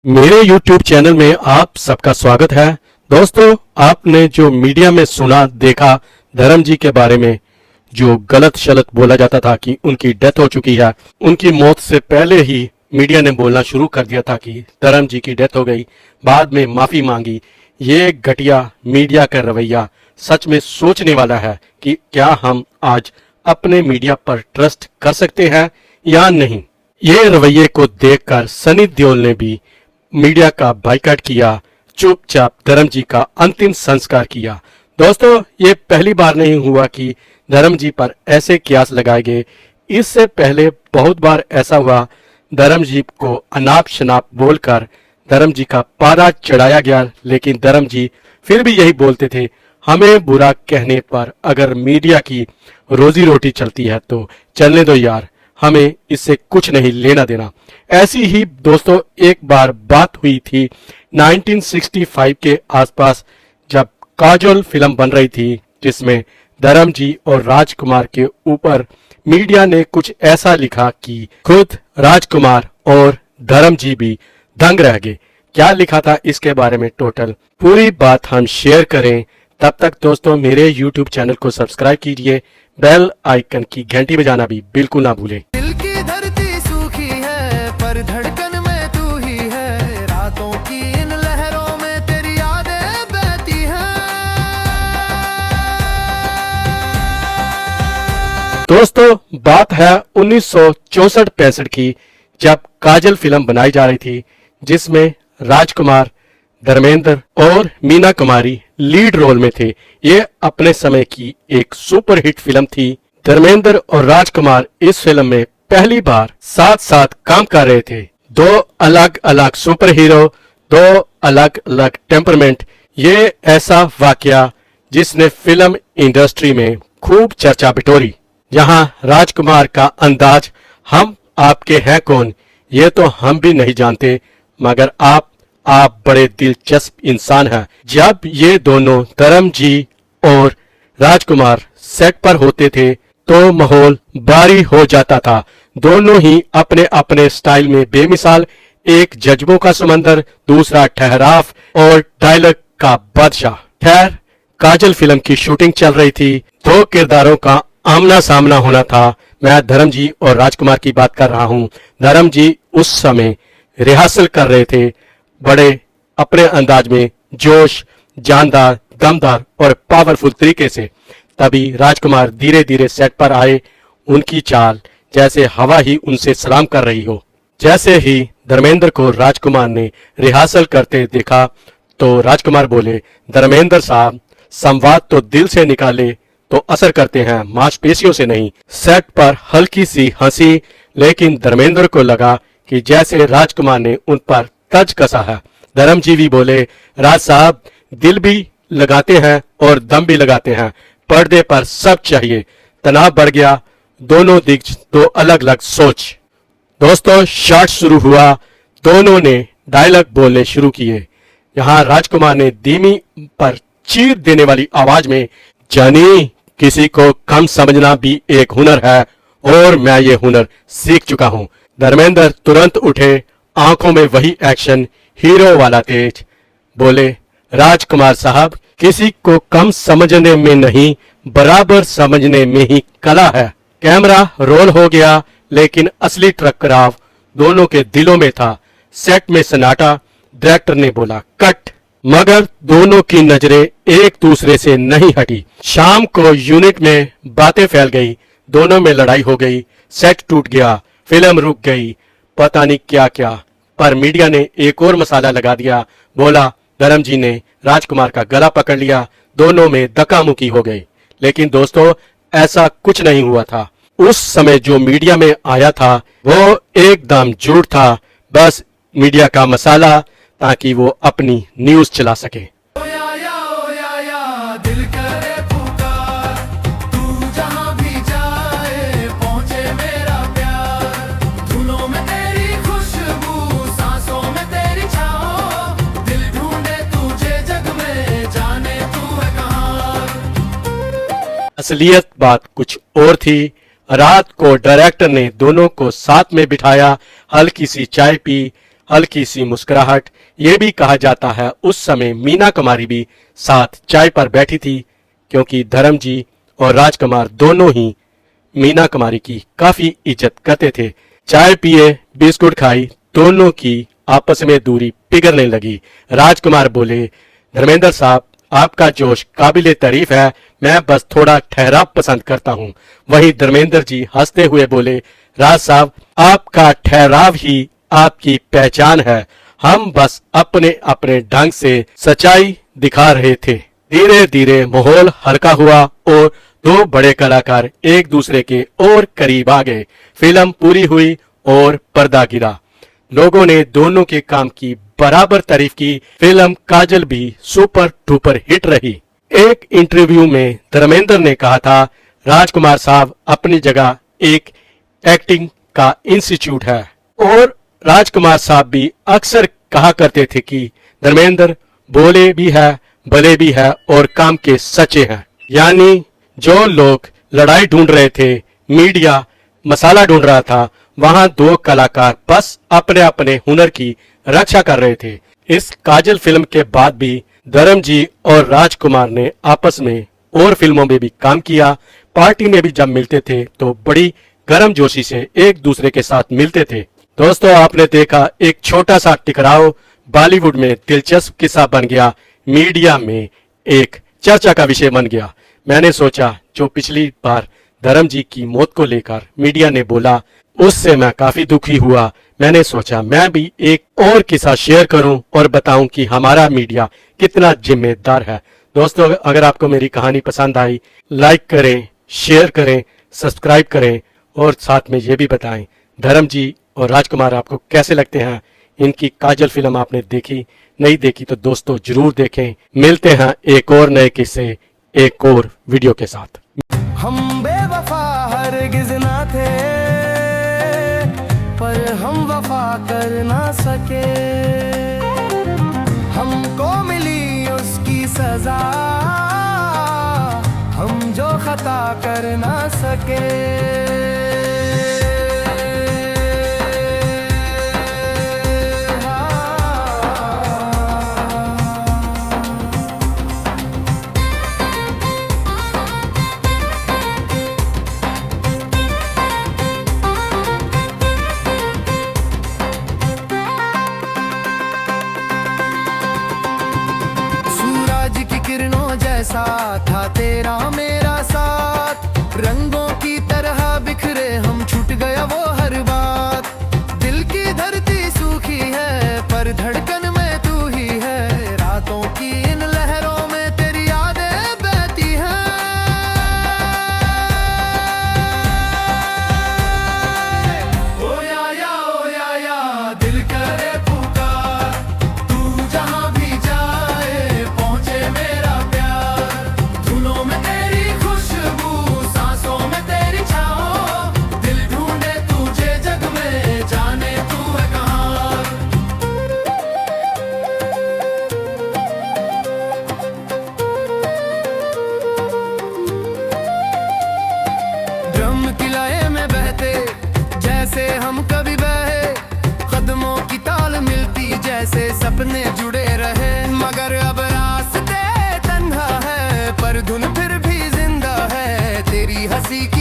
मेरे YouTube channel में आप सबका स्वागत है। दोस्तों, आपने जो मीडिया में सुना देखा धर्म जी के बारे में, जो गलत शलत बोला जाता था कि उनकी डेथ हो चुकी है, उनकी मौत से पहले ही मीडिया ने बोलना शुरू कर दिया था कि धर्म जी की डेथ हो गई, बाद में माफी मांगी। ये घटिया मीडिया का रवैया सच में सोचने वाला है कि क्या हम आज अपने मीडिया पर ट्रस्ट कर सकते हैं या नहीं। ये रवैये को देखकर सनी देओल ने भी मीडिया का बाइकआउट किया, चुपचाप धर्म जी का अंतिम संस्कार किया। दोस्तों, ये पहली बार नहीं हुआ कि धर्म जी पर ऐसे कियास लगाए गए। इससे पहले बहुत बार ऐसा हुआ, धर्म जी को अनाप शनाप बोलकर धर्म जी का पारा चढ़ाया गया, लेकिन धर्म जी फिर भी यही बोलते थे, हमें बुरा कहने पर अगर मीडिया की रोजी रोटी चलती है तो चलने दो यार, हमें इससे कुछ नहीं लेना देना। ऐसी ही दोस्तों एक बार बात हुई थी 1965 के आसपास, जब काजोल फिल्म बन रही थी, जिसमें धर्म जी और राजकुमार के ऊपर मीडिया ने कुछ ऐसा लिखा कि खुद राजकुमार और धर्म जी भी दंग रह गए। क्या लिखा था इसके बारे में टोटल पूरी बात हम शेयर करें। तब तक दोस्तों मेरे YouTube चैनल को सब्सक्राइब कीजिए, बेल आइकन की घंटी बजाना भी बिल्कुल ना भूलें। दिल की धरती सूखी है पर धड़कन में तू ही है, रातों की इन लहरों में तेरी यादें बहती हैं। दोस्तों, बात है 1964-65 की, जब काजल फिल्म बनाई जा रही थी, जिसमें राजकुमार, धर्मेंद्र और मीना कुमारी लीड रोल में थे। ये अपने समय की एक सुपरहिट फिल्म थी। धर्मेंद्र और राजकुमार इस फिल्म में पहली बार साथ साथ काम कर रहे थे। दो अलग अलग सुपर हीरो, दो अलग अलग टेम्परमेंट। ये ऐसा वाकया जिसने फिल्म इंडस्ट्री में खूब चर्चा बिटोरी। यहाँ राजकुमार का अंदाज, हम आपके हैं कौन, ये तो हम भी नहीं जानते, मगर आप बड़े दिलचस्प इंसान हैं। जब ये दोनों धर्म जी और राजकुमार सेट पर होते थे तो माहौल भारी हो जाता था। दोनों ही अपने अपने स्टाइल में बेमिसाल, एक जज्बों का समंदर, दूसरा ठहराव और डायलॉग का बादशाह। खैर, काजल फिल्म की शूटिंग चल रही थी, दो किरदारों का आमना सामना होना था। मैं धर्म जी और राजकुमार की बात कर रहा हूँ। धर्म जी उस समय रिहर्सल कर रहे थे, बड़े अपने अंदाज में, जोश, जानदार, दमदार और पावरफुल तरीके से। तभी राजकुमार धीरे धीरे सेट पर आए, उनकी चाल जैसे हवा ही उनसे सलाम कर रही हो। जैसे ही धर्मेंद्र को राजकुमार ने रिहर्सल करते देखा तो राजकुमार बोले, धर्मेंद्र साहब, संवाद तो दिल से निकाले तो असर करते हैं, मांसपेशियों से नहीं। सेट पर हल्की सी हंसी, लेकिन धर्मेंद्र को लगा कि जैसे राजकुमार ने उन पर तज कसा है। धर्म जी भी बोले, राज साहब, दिल भी लगाते हैं और दम भी लगाते हैं, पर्दे पर सब चाहिए। तनाव बढ़ गया, दोनों दिग्गज, दो अलग अलग सोच। दोस्तों, शॉट शुरू हुआ, दोनों ने डायलॉग बोलने शुरू किए। यहाँ राजकुमार ने धीमी पर चीर देने वाली आवाज में, जानी, किसी को कम समझना भी एक हुनर है और मैं ये हुनर सीख चुका हूँ। धर्मेंद्र तुरंत उठे, आंखों में वही एक्शन, हीरो वाला तेज। बोले, राजकुमार साहब, किसी को कम समझने में नहीं, बराबर समझने में ही कला है। कैमरा रोल हो गया, लेकिन असली टकराव दोनों के दिलों में था। सेट में सन्नाटा। डायरेक्टर ने बोला, कट, मगर दोनों की नजरें एक दूसरे से नहीं हटी। शाम को यूनिट में बातें फैल गई, दोनों में लड़ाई हो गई, सेट टूट गया, फिल्म रुक गई, पता नहीं क्या क्या। पर मीडिया ने एक और मसाला लगा दिया। बोला, धर्म जी ने राजकुमार का गला पकड़ लिया, दोनों में धक्का-मुक्की हो गई। लेकिन दोस्तों, ऐसा कुछ नहीं हुआ था। उस समय जो मीडिया में आया था वो एकदम झूठ था, बस मीडिया का मसाला, ताकि वो अपनी न्यूज चला सके। ओ या, दिल करे पुकार, तू जहां भी जाए पहुंचे मेरा प्यार। धुलों में तेरी खुशबू, सांसों में तेरी छाँव, दिल ढूंढे तुझे जग में, जाने तू है कहाँ। असलियत बात कुछ और थी। रात को डायरेक्टर ने दोनों को साथ में बिठाया, हल्की सी चाय पी, हल्की सी मुस्कुराहट। ये भी कहा जाता है उस समय मीना कुमारी भी साथ चाय पर बैठी थी, क्योंकि धर्म जी और राजकुमार दोनों ही मीना कुमारी की काफी इज्जत करते थे। चाय पिए, बिस्कुट खाई, दोनों की आपस में दूरी पिघलने लगी। राजकुमार बोले, धर्मेंद्र साहब, आपका जोश काबिले तारीफ है, मैं बस थोड़ा ठहराव पसंद करता हूँ। वहीं धर्मेंद्र जी हंसते हुए बोले, राज साहब, आपका ठहराव ही आपकी पहचान है, हम बस अपने अपने ढंग से सच्चाई दिखा रहे थे। धीरे धीरे माहौल हल्का हुआ और दो बड़े कलाकार एक दूसरे के और करीब आ गए। फिल्म पूरी हुई और पर्दा गिरा। लोगों ने दोनों के काम की बराबर तारीफ की। फिल्म काजल भी सुपर डुपर हिट रही। एक इंटरव्यू में धर्मेंद्र ने कहा था, राजकुमार साहब अपनी जगह एक एक्टिंग का इंस्टीट्यूट है। और राजकुमार साहब भी अक्सर कहा करते थे कि धर्मेंद्र भोले भी है, भले भी है और काम के सच्चे हैं। यानी जो लोग लड़ाई ढूंढ रहे थे, मीडिया मसाला ढूंढ रहा था, वहां दो कलाकार बस अपने अपने हुनर की रक्षा कर रहे थे। इस काजल फिल्म के बाद भी धर्म जी और राजकुमार ने आपस में और फिल्मों में भी काम किया। पार्टी में भी जब मिलते थे तो बड़ी गर्म जोशी से एक दूसरे के साथ मिलते थे। दोस्तों, आपने देखा एक छोटा सा टकराव बॉलीवुड में दिलचस्प किस्सा बन गया, मीडिया में एक चर्चा का विषय बन गया। मैंने सोचा जो पिछली बार धर्म जी की मौत को लेकर मीडिया ने बोला, उससे मैं काफी दुखी हुआ। मैंने सोचा मैं भी एक और किस्सा शेयर करूं और बताऊं कि हमारा मीडिया कितना जिम्मेदार है। दोस्तों, अगर आपको मेरी कहानी पसंद आई, लाइक करें, शेयर करें, सब्सक्राइब करें और साथ में ये भी बताएं धर्म जी और राजकुमार आपको कैसे लगते हैं। इनकी काजल फिल्म आपने देखी, नहीं देखी तो दोस्तों जरूर देखें। मिलते हैं एक और नए किस्से एक और वीडियो के साथ। हम बेवफा हरगिज़ ना थे, पर हम वफा कर ना सके। हमको मिली उसकी सजा, हम जो खता कर ना सके। सूरज की किरणों जैसा था तेरा मेरा साथ, रंगों की तरह बिखरे हम, छूट गया वो हर बात। दिल की धरती सूखी है पर धड़कन में तू ही है, रातों की इन लहरों में तेरी यादें बहती हैं। ओ या दिल करे पुकार, तू जहां भी जाए पहुंचे मेरा प्यार। धुनों में तेरी खुशबू, सांसों में तेरी छाँव, दिल ढूंढे तुझे जग में, जाने तू है कहाँ। ड्रम की लय में बहते जैसे हम कभी बहे, कदमों की ताल मिलती जैसे सपने जुड़े रहे। मगर अब रास्ते तन्हा है पर धुन फिर भी जिंदा है, तेरी हंसी की